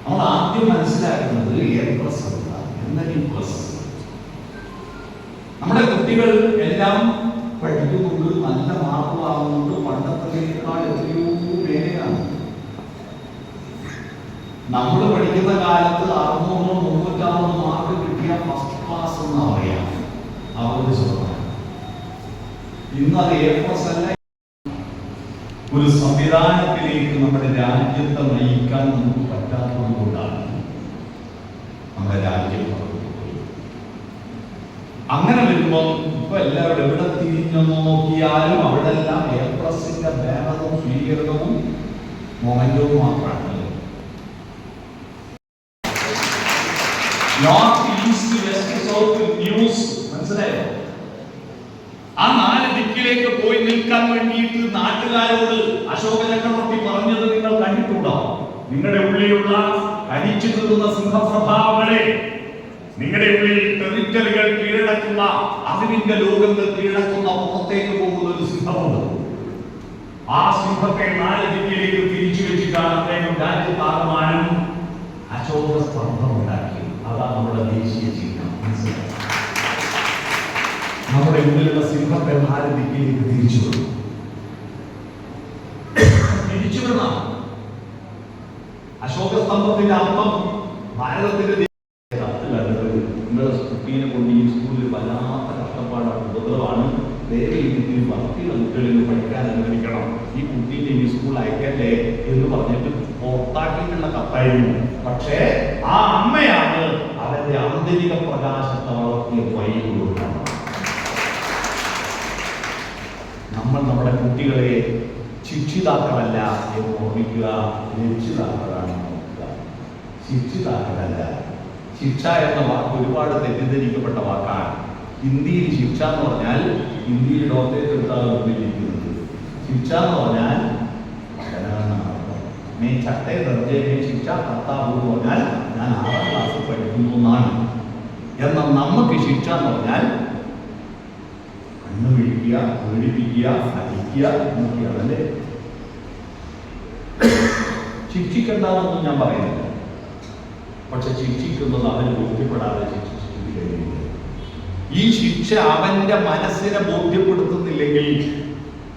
നമ്മൾ ആദ്യം മനസ്സിലാക്കുന്നത് A+ എന്നാൽ നമ്മുടെ കുട്ടികൾ എല്ലാം പഠിക്കുന്നുണ്ട്, നല്ല മാർക്ക് വാങ്ങുന്നുണ്ട്, പണ്ടത്തേക്കാൾ എത്രയോ മേലെയാണ്. നമ്മൾ പഠിക്കുന്ന കാലത്ത് 600-360 മാർക്ക് കിട്ടിയ ഫസ്റ്റ് ക്ലാസ് എന്ന് പറയാം. അവരുടെ ശതമാനം ഇന്ന് അത് A+ അല്ല. ഒരു സംവിധാനത്തിലേക്ക് നമ്മുടെ രാജ്യത്തെ നയിക്കാൻ നമുക്ക് പറ്റാത്തത് കൊണ്ടാണ് നമ്മുടെ രാജ്യം. അങ്ങനെ വരുമ്പോൾ ഇപ്പൊ എല്ലാവരും എവിടെ തിരിഞ്ഞു നോക്കിയാലും അവിടെ എല്ലാം A+ന്റെ വേഗവും സ്വീകരണവും മൊമെന്റവും മാത്രമാണ്. North east west south news മനസ്സിലായോ? ആ 4 ദിക്കിലേക്ക് പോയി നിൽക്കാൻ വേണ്ടിയിട്ട് നാട്ടുകാരോട് അശോക ചക്രവർത്തി പറഞ്ഞത് നിങ്ങൾ കണ്ടിട്ടുണ്ടാവും. നിങ്ങളുടെ ഉള്ളിലുള്ള അടിച്ചു തീർന്ന സിംഹപ്രഭാവങ്ങളെ, നിങ്ങളുടെ ഉള്ളിൽ ടെറിറ്ററികൾ കീഴടക്കുന്ന, അതിന്റെ ലോകങ്ങൾ കീഴടക്കുന്ന പുറത്തേക്ക് പോകുന്ന ഒരു സിംഹമുണ്ട്. ആ സിംഹത്തെ 4 ദിക്കിലേക്ക് തിരിച്ചു വെച്ചിട്ടാണ് അദ്ദേഹം രാജ്യത്താകമാനം അശോക സ്തംഭം ഉണ്ടാക്കി. അതാണ് നമ്മുടെ ദേശീയ ചിഹ്നം. നമ്മുടെ ഉള്ളിലുള്ള സിംഹത്തെ 4 ദിക്കിലേക്ക് തിരിച്ചു വിടണം. അശോക സ്തംഭത്തിന്റെ അർത്ഥം ഭാരതത്തിന്റെ നിങ്ങളുടെ കുട്ടീനെ കൊണ്ട് ഈ സ്കൂളിൽ വല്ലാത്ത കഷ്ടപ്പാടാണ്, ഉപദ്രവമാണ്. വേറെ രീതിയിൽ ബാക്കിയുള്ള കുട്ടികളിൽ പഠിക്കാൻ അനുവദിക്കണം, ഈ കുട്ടീനെ ഈ സ്കൂൾ അയക്കല്ലേ എന്ന് പറഞ്ഞിട്ട് പുറത്താക്കിയിട്ടുള്ള കത്തായിരുന്നു. പക്ഷേ ആ അമ്മയാണ് അവന്റെ ആന്തരിക പ്രകാശത്തെ വളർത്തിയ വൈകുകൊണ്ടാണ്. നമ്മൾ നമ്മുടെ കുട്ടികളെ ശിക്ഷിതാക്കളല്ല എന്ന് ഓർമ്മിക്കുക, രക്ഷിതാക്കളാണ് നോക്കുക. ശിക്ഷിതാക്കളല്ല. ശിക്ഷ എന്ന വാക്ക് ഒരുപാട് തെറ്റിദ്ധരിക്കപ്പെട്ട വാക്കാണ്. ഹിന്ദിയിൽ ശിക്ഷ എന്ന് പറഞ്ഞാൽ ഹിന്ദിയിൽ ഡോക്ടറേറ്റ് എടുത്താണ് ഉപയോഗിക്കുന്നത്. ശിക്ഷ എന്ന് പറഞ്ഞാൽ മേ ചട്ടേ ദർജേ മേ ശിക്ഷ കർത്താവ് എന്ന് പറഞ്ഞാൽ ഞാൻ 6ാം ക്ലാസ്സിൽ പഠിക്കുന്നു എന്നാണ്. എന്നാൽ നമുക്ക് ശിക്ഷ എന്ന് പറഞ്ഞാൽ കണ്ണു പിടിക്കുക, പേടിപ്പിക്കുക, അടിക്കുക എന്നൊക്കെയാണല്ലേ. ശിക്ഷിക്കണ്ടെന്നൊന്നും ഞാൻ പറയുന്നില്ല, പക്ഷെ ശിക്ഷിക്കുന്നത് അവന് ബോധ്യപ്പെടാതെ ശിക്ഷിച്ചിട്ട് കഴിയില്ല. ഈ ശിക്ഷ അവന്റെ മനസ്സിനെ ബോധ്യപ്പെടുത്തുന്നില്ലെങ്കിൽ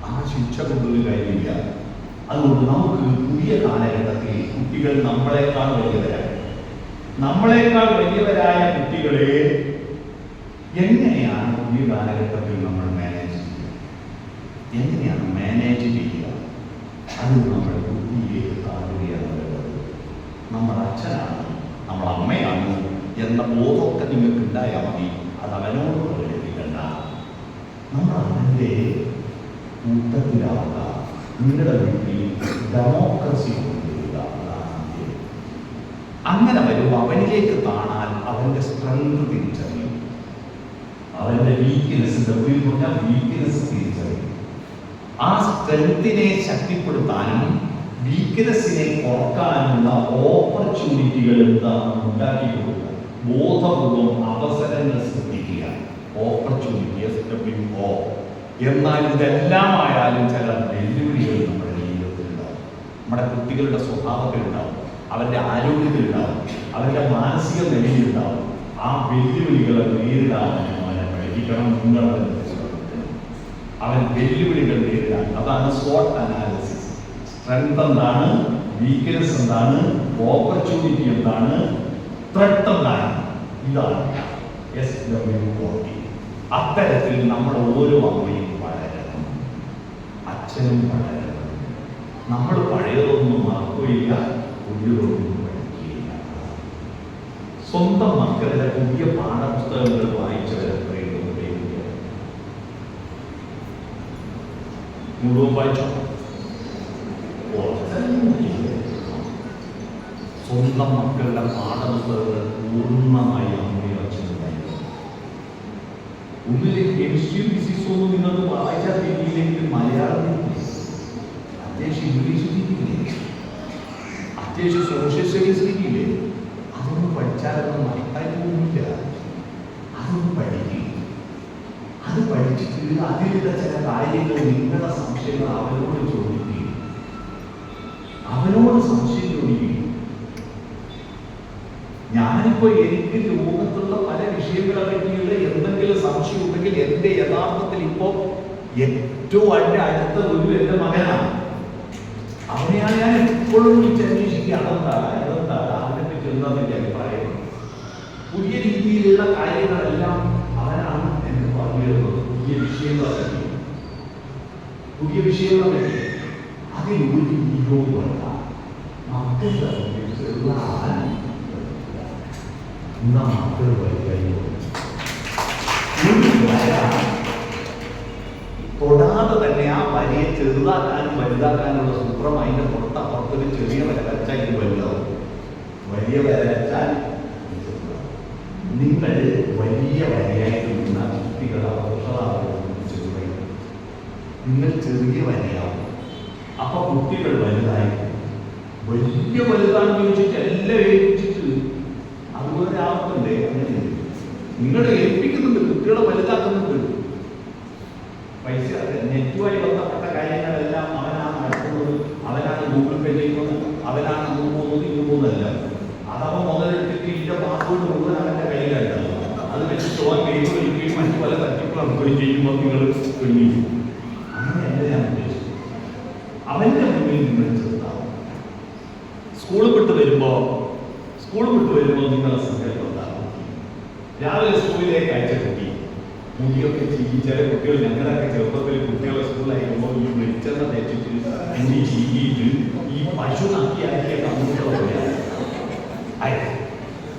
ആ ശിക്ഷ കൊണ്ടൊരു കാര്യമില്ല. അതുകൊണ്ട് നമുക്ക് പുതിയ കാലഘട്ടത്തിൽ കുട്ടികൾ നമ്മളെക്കാൾ വലിയവരായ കുട്ടികളെ എങ്ങനെയാണ് പുതിയ കാലഘട്ടത്തിൽ നമ്മൾ മാനേജ് ചെയ്യുക, എങ്ങനെയാണ് മാനേജ് ചെയ്യുക? അത് നമ്മൾ ബുദ്ധിയിലേക്ക് താഴുകയാണ് വേണ്ടത്. നമ്മൾ അച്ഛനാണ്, നമ്മൾ അമ്മയാണ് എന്ന ബോധമൊക്കെ നിങ്ങൾക്ക് ഉണ്ടായാൽ മതി. അത് അവനോട് പ്രകടിപ്പിക്കണ്ട. നമ്മൾ അവൻ്റെ കൂട്ടത്തിലാവുക. നിങ്ങളുടെ വീട്ടിൽ ഡെമോക്രസി കൊണ്ടുവരിക. അങ്ങനെ വരുമ്പോൾ അവനിലേക്ക് കാണാൻ അവൻ്റെ സ്ട്രെങ്ത് തിരിച്ചറിയും, അവൻ്റെ വീക്ക്നെസ്സിൻ്റെ വീക്ക്നെസ് തിരിച്ചറിയും. ആ സ്ട്രെങ്തിനെ ശക്തിപ്പെടുത്താനും വീക്ക്നെസ്സിനെ കുറക്കാനുള്ള ഓപ്പർച്യൂണിറ്റികൾ എന്താണ് ഉണ്ടാക്കി കൊടുക്കുക. ബോധപൂർവം അവസരങ്ങൾ ശ്രദ്ധിക്കുക. എന്നാൽ ഇതെല്ലാമായാലും ചില വെല്ലുവിളികൾ നമ്മുടെ ജീവിതത്തിലുണ്ടാവും, നമ്മുടെ കുട്ടികളുടെ സ്വഭാവത്തിലുണ്ടാവും, അവരുടെ ആരോഗ്യത്തിലുണ്ടാവും, അവരുടെ മാനസിക നിലയിലുണ്ടാവും. ആ വെല്ലുവിളികളെ നേരിടാൻ അവനെ പഠിപ്പിക്കണം. അവൻ വെല്ലുവിളികൾ നേരിടാൻ, അതാണ് SWOT അനാലിസിസ്. സ്ട്രെങ്ത് എന്താണ്, വീക്ക്നെസ് എന്താണ്, ഓപ്പർച്യൂണിറ്റി എന്താണ്, ത്രെട്ട് എന്താണ്, ഇതാണ് SWOT. അത്തരത്തിൽ നമ്മൾ ഓരോ അമ്മയും വളരണം, അച്ഛനും വളരണം. നമ്മൾ പഴയതൊന്നും മറക്കുകയില്ല, പുതിയതൊന്നും പഠിക്കുകയില്ല. സ്വന്തം മക്കളുടെ പുതിയ പാഠപുസ്തകങ്ങൾ വായിച്ചവരെ മുഴുവൻ വായിച്ചോ? സ്വന്തം മക്കളുടെ പാഠപുസ്തകങ്ങൾ പൂർണ്ണമായി അമ്മയും അച്ഛനുണ്ടായിരുന്നു. ഒന്നിലേക്ക് കെമിസ്ട്രി ഫിസിക്സ് ഒന്നും നിങ്ങൾക്ക് വായിച്ചാൽ തിരിയില്ലെങ്കിൽ മലയാളം അത്യാവശ്യം ഇംഗ്ലീഷ് തിരിയില്ലേ, അത്യാവശ്യം സോഷ്യൽ സ്റ്റഡീസ് തിരിയില്ലേ, അതൊന്നും പഠിച്ചാലൊന്നും നഷ്ടമായി പോകുന്നില്ല. അതൊന്നും പഠിക്കുക. അത് പഠിച്ചിട്ട് അതിലുള്ള ചില കാര്യങ്ങൾ, നിങ്ങളുടെ സംശയങ്ങൾ അവനോട് ചോദിക്കുകയും അവനോട് സംശയം ചോദിക്കുകയും ഞാനിപ്പോ എനിക്ക് ലോകത്തുള്ള പല വിഷയങ്ങളെ പറ്റിയുള്ള എന്തെങ്കിലും സംശയം ഉണ്ടെങ്കിൽ എന്റെ യഥാർത്ഥത്തിൽ ഇപ്പോ ഏറ്റവും അടുത്ത ഒരു എന്റെ മകനാണ്. അവനെയാണ് ഞാൻ എപ്പോഴും വിളിച്ച് അന്വേഷിക്കുക. അതെന്താ അവനെ ചെന്നത് എനിക്ക് അഭിപ്രായം. പുതിയ രീതിയിലുള്ള കാര്യങ്ങളെല്ലാം അവനാണ് എനിക്ക് പറഞ്ഞു തരുന്നത്. പുതിയ വിഷയങ്ങളെ പറ്റി അതിൽ ഒരു വിരോധമല്ല. മക്കളുടെ മക്കൾ തൊടാതെ തന്നെ ആ വരയെ ചെറുതാക്കാനും വലുതാക്കാനുള്ള സൂത്രം അതിന്റെ പുറത്തൊരു ചെറിയ വര വരച്ചാൽ ഇത് വലുതാവും. വലിയ വര വരച്ചാൽ നിങ്ങൾ വലിയ വരയായിട്ടുള്ള കുട്ടികളെ നിങ്ങൾ ചെറിയ വരയാവും. അപ്പൊ കുട്ടികൾ വലുതായിരിക്കും. വലിയ വലുതാണെന്ന് ചോദിച്ചിട്ട് എല്ലാം ഏൽപ്പിച്ചിട്ട് അതുപോലെ ആവുന്നുണ്ടേ. അങ്ങനെ നിങ്ങൾ ഏൽപ്പിക്കുന്നുണ്ട്, കുട്ടികളെ വലുതാക്കുന്നുണ്ട്. പൈസ നെറ്റുമായി ബന്ധപ്പെട്ട കാര്യങ്ങളെല്ലാം അവനാണ് നടത്തുന്നത്, അവനാണ് ഗൂഗിൾ പേ ചെയ്യുന്നത്, അവനാണ് അങ്ങ് പോകുന്നത് ഇങ്ങ് പോകുന്നതല്ല. അതവ മുതലെടുത്തിട്ട് ഇതിന്റെ പാസ്വേഡ് മുഴുവൻ അവന്റെ കയ്യിലല്ല. അത് വെച്ച് ഷോൺ ഗെയിം കളിക്കുകയും മറ്റു പല തട്ടിപ്പ് നടക്കുകയും ചെയ്യുമ്പോൾ നിങ്ങൾ പിടിക്കും. അങ്ങനെയല്ല ഞാൻ ഉദ്ദേശിച്ചത്. അവന്റെ മുന്നിൽ നിങ്ങൾ ചെറുതാവും. സ്കൂൾ വിട്ട് വരുമ്പോ നിങ്ങളെ സങ്കല്പം ഉണ്ടാകും. രാവിലെ സ്കൂളിലേക്ക് അയച്ച കുട്ടി മുടിയൊക്കെ ചീകി, ചില കുട്ടികൾ ഞങ്ങളൊക്കെ ചെറുപ്പത്തിൽ കുട്ടികളെ സ്കൂളിലായിരിക്കുമ്പോൾ ഈ വെളിച്ചെണ്ണ തേച്ചിട്ട് മുടി ചീകിയിട്ട് ഈ പശു നക്കിയാക്കിയ കമ്പ്യൂട്ടർ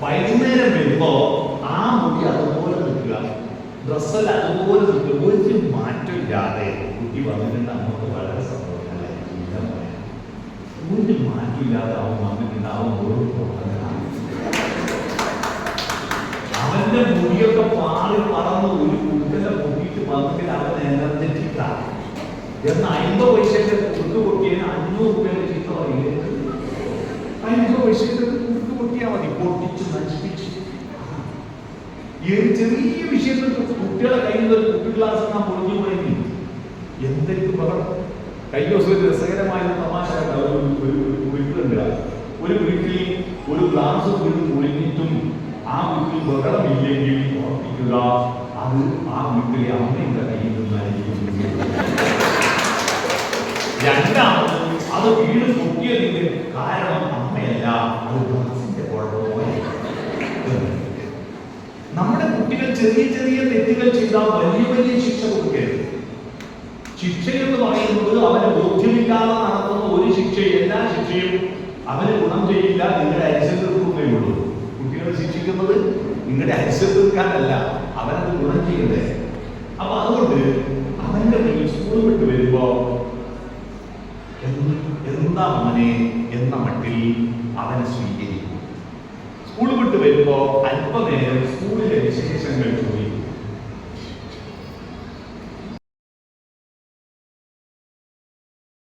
വൈകുന്നേരം വരുമ്പോ ആ മുടി അതുപോലെ നിൽക്കുക, ഡ്രസ്സല്ല അതുപോലെ നിൽക്കുക, ഒരു മാറ്റമില്ലാതെ കുട്ടി വന്നിട്ടുണ്ട്. അങ്ങോട്ട് വളരെ സന്തോഷമല്ലേ, ഒരു മാറ്റമില്ലാതെ അവൻ വന്നിട്ടുണ്ടാവും. അവന്റെ മുടിയൊക്കെ പാറി പറന്ന് ഒരു കുട്ടിനെ പൊട്ടിയിട്ട് വന്നിട്ട് അവൻ എനർജറ്റിക്കാണ് എന്ന് 50 പൈസയുടെ കുറുക്ക് പൊട്ടിയതിന് 500 രൂപയുടെ ചീത്ത പറയില്ലേ? 50 പൈസയുടെ കുറുക്ക് പൊട്ടിയാൽ മതി, പൊട്ടിച്ച് നശിപ്പിച്ച്. ഈ ചെറിയ വിഷയത്തിൽ കുട്ടികളെ കയ്യിൽ ഒരു കുട്ടി ക്ലാസ് നാം പൊളിഞ്ഞു പോയി എന്തെങ്കിലും ബഹളം. കഴിഞ്ഞ ദിവസം ഒരു രസകരമായ തമാശ വീട്ടിലുണ്ട്. ഒരു വീട്ടിൽ ഒരു ഗ്ലാസ് വീട് പൊളിഞ്ഞിട്ടും ആ വീട്ടിൽ ബഹളമില്ലെങ്കിൽ ഓർപ്പിക്കുക, അത് ആ വീട്ടിലെ അമ്മയുടെ കയ്യിൽ നിന്നായിരിക്കും. രണ്ടാമത് അത് വീട് പൊട്ടിയതിന്റെ കാരണം അമ്മയല്ല, അത് ഗ്ലാസിന്റെ കുഴപ്പമായി. നമ്മുടെ കുട്ടികൾ ചെറിയ ചെറിയ തെറ്റുകൾ ചെയ്താൽ വലിയ ശിക്ഷ കൊടുക്കരുത്. ശിക്ഷ എന്ന് പറയുന്നത് അവന് ബോധ്യമില്ലാതെ നടത്തുന്ന ഒരു ശിക്ഷ, എല്ലാ ശിക്ഷയും അവന് ഗുണം ചെയ്യില്ല, നിങ്ങളുടെ അരിശം തീർക്കുന്നേ ഉള്ളൂ. കുട്ടികളെ ശിക്ഷിക്കുന്നത് നിങ്ങളുടെ അരിശം തീർക്കാനല്ല, അവനത് ഗുണം ചെയ്യണ്ടേ. അപ്പൊ അതുകൊണ്ട് അവന്റെ മുന്നിൽ സ്കൂൾ വിട്ട് വരുമ്പോ എന്താ മോനെ എന്ന മട്ടിൽ അവനെ സ്വീകരിക്കും. സ്കൂൾ വിട്ട് വരുമ്പോ അല്പനേരം സ്കൂളിലെ വിശേഷങ്ങൾ